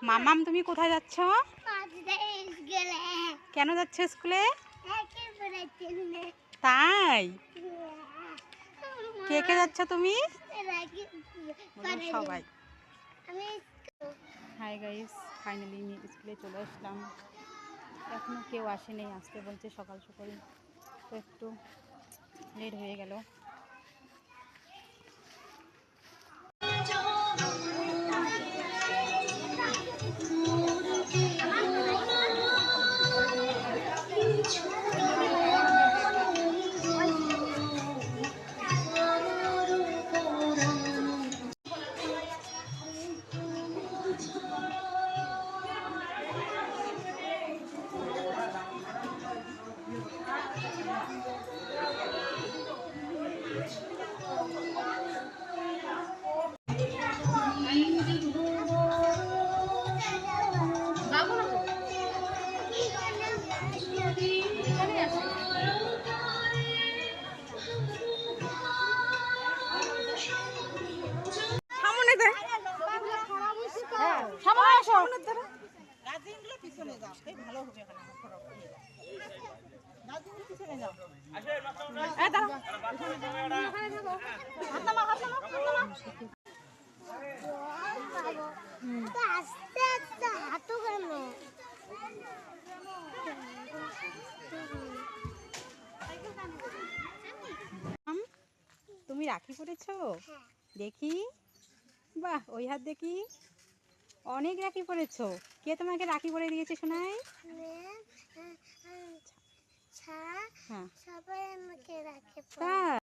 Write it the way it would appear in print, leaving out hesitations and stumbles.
মামাম তুমি কোথায় যাচ্ছ? কেন যাচ্ছ স্কুলে? তাই? কে কে যাচ্ছ তুমি? সবাই। হাই গাইস, ফাইনালি স্কুলে চলে আসলাম। এখনো কেউ আসেনি, আসতে বলছে সকাল সকাল, তো একটু লেট হয়ে গেল। তুমি রাখি পরেছো? দেখি, বাহ, ওই হাত দেখি, অনেক রাখি পরেছো। কে তোমাকে রাখি পরে দিয়েছে শোনাই? হ্যাঁ, সবাই আমাকে রাখি।